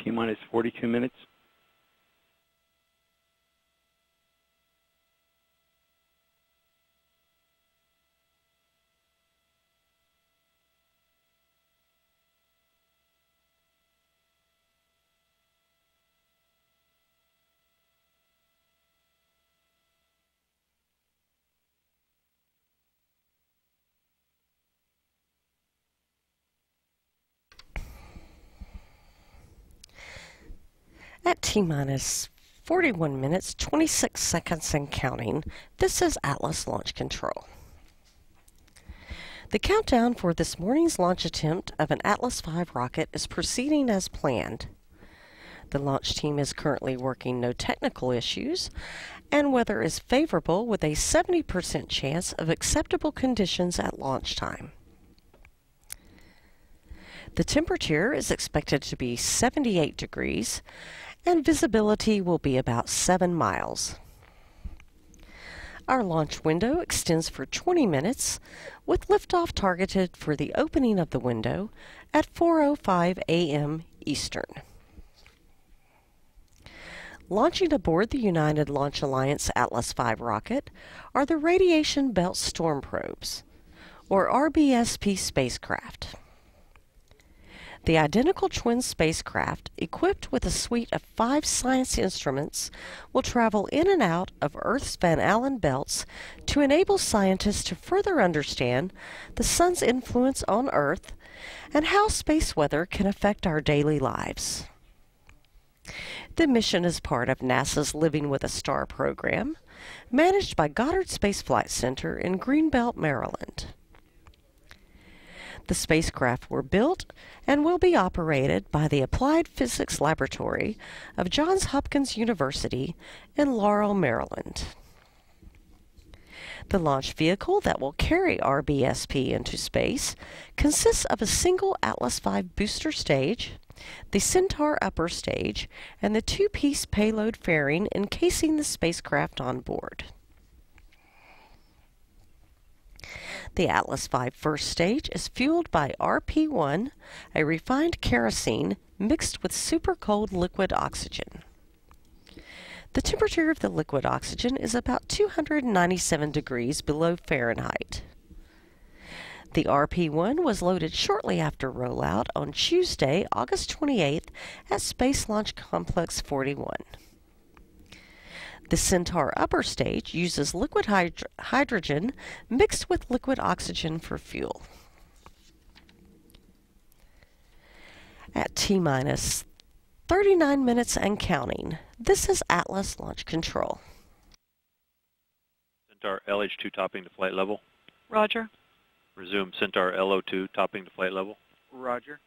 T-minus 42 minutes. At T-minus 41 minutes, 26 seconds and counting, this is Atlas Launch Control. The countdown for this morning's launch attempt of an Atlas V rocket is proceeding as planned. The launch team is currently working no technical issues, and weather is favorable with a 70% chance of acceptable conditions at launch time. The temperature is expected to be 78 degrees, and visibility will be about 7 miles. Our launch window extends for 20 minutes, with liftoff targeted for the opening of the window at 4:05 a.m. Eastern. Launching aboard the United Launch Alliance Atlas V rocket are the Radiation Belt Storm Probes, or RBSP spacecraft. The identical twin spacecraft, equipped with a suite of 5 science instruments, will travel in and out of Earth's Van Allen belts to enable scientists to further understand the Sun's influence on Earth and how space weather can affect our daily lives. The mission is part of NASA's Living with a Star program, managed by Goddard Space Flight Center in Greenbelt, Maryland. The spacecraft were built and will be operated by the Applied Physics Laboratory of Johns Hopkins University in Laurel, Maryland. The launch vehicle that will carry RBSP into space consists of a single Atlas V booster stage, the Centaur upper stage, and the 2-piece payload fairing encasing the spacecraft on board. The Atlas V first stage is fueled by RP-1, a refined kerosene mixed with super-cold liquid oxygen. The temperature of the liquid oxygen is about 297 degrees below Fahrenheit. The RP-1 was loaded shortly after rollout on Tuesday, August 28th at Space Launch Complex 41. The Centaur upper stage uses liquid hydrogen mixed with liquid oxygen for fuel. At T-minus 39 minutes and counting, this is Atlas Launch Control. Centaur LH2 topping to flight level. Roger. Resume Centaur LO2 topping to flight level. Roger.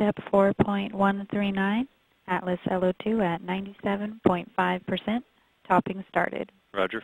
Step 4.139, Atlas LO2 at 97.5%. Topping started. Roger.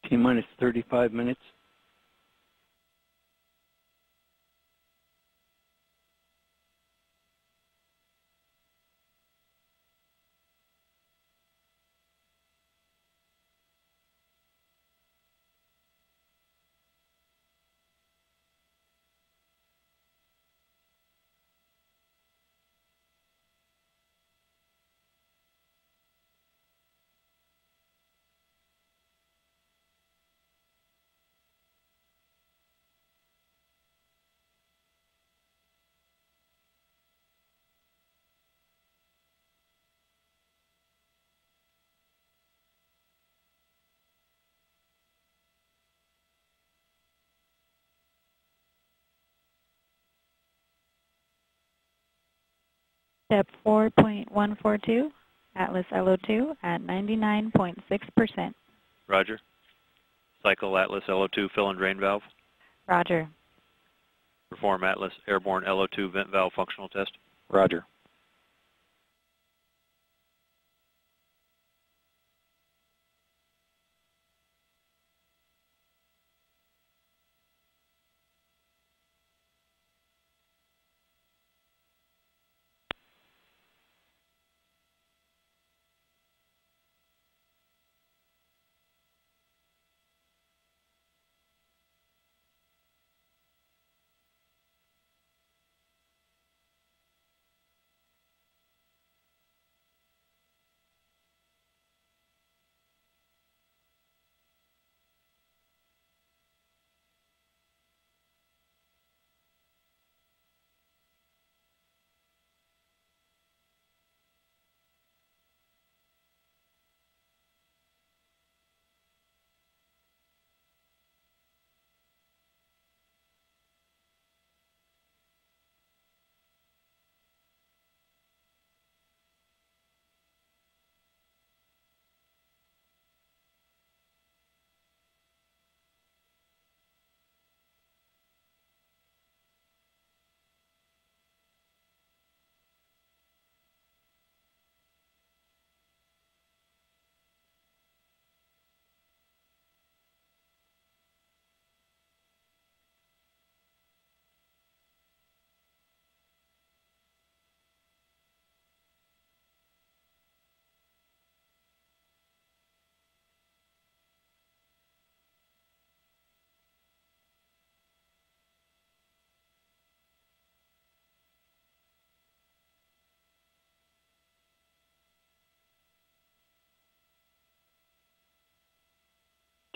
T-minus 35 minutes. Step 4.142, Atlas LO2 at 99.6%. Roger. Cycle Atlas LO2 fill and drain valve. Roger. Perform Atlas airborne LO2 vent valve functional test. Roger.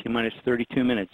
T-minus 32 minutes.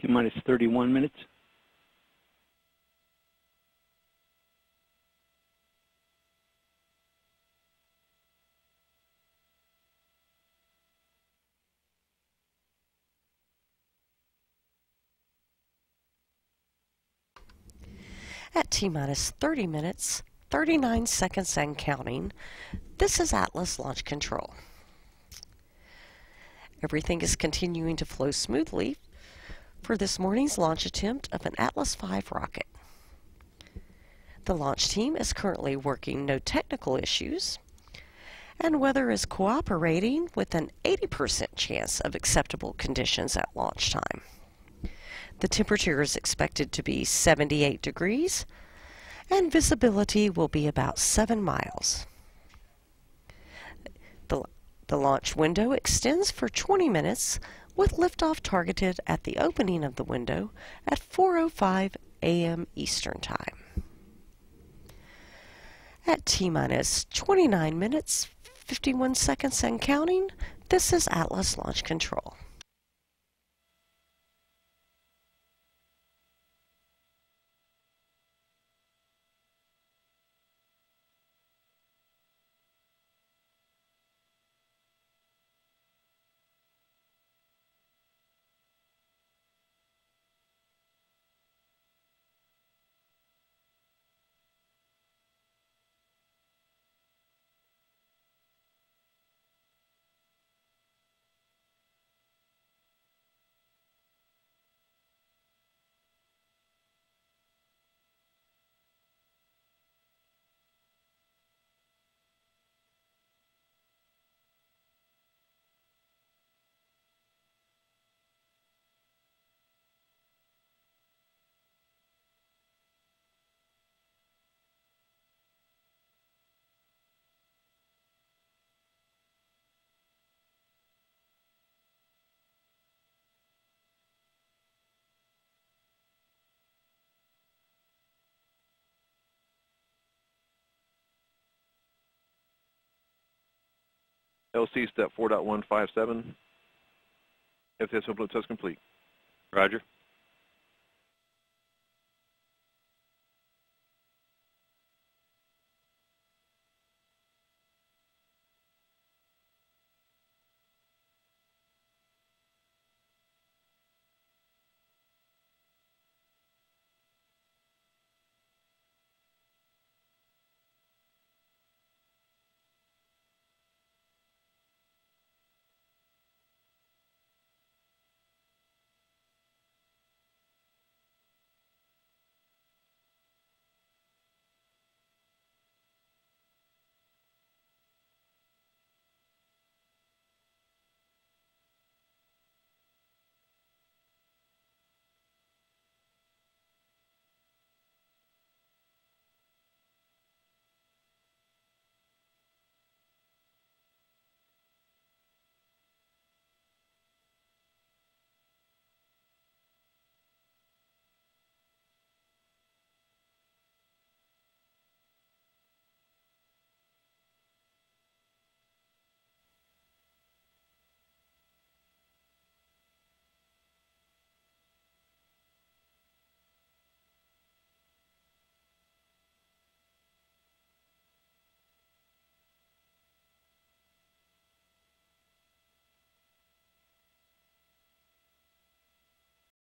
T-minus 31 minutes. At T-minus 30 minutes, 39 seconds and counting, this is Atlas Launch Control. Everything is continuing to flow smoothly for this morning's launch attempt of an Atlas V rocket. The launch team is currently working no technical issues, and weather is cooperating with an 80% chance of acceptable conditions at launch time. The temperature is expected to be 78 degrees, and visibility will be about 7 miles. The launch window extends for 20 minutes with liftoff targeted at the opening of the window at 4:05 a.m. Eastern Time. At T-minus 29 minutes, 51 seconds and counting, this is Atlas Launch Control. LC step 4.157. FTS upload test complete. Roger.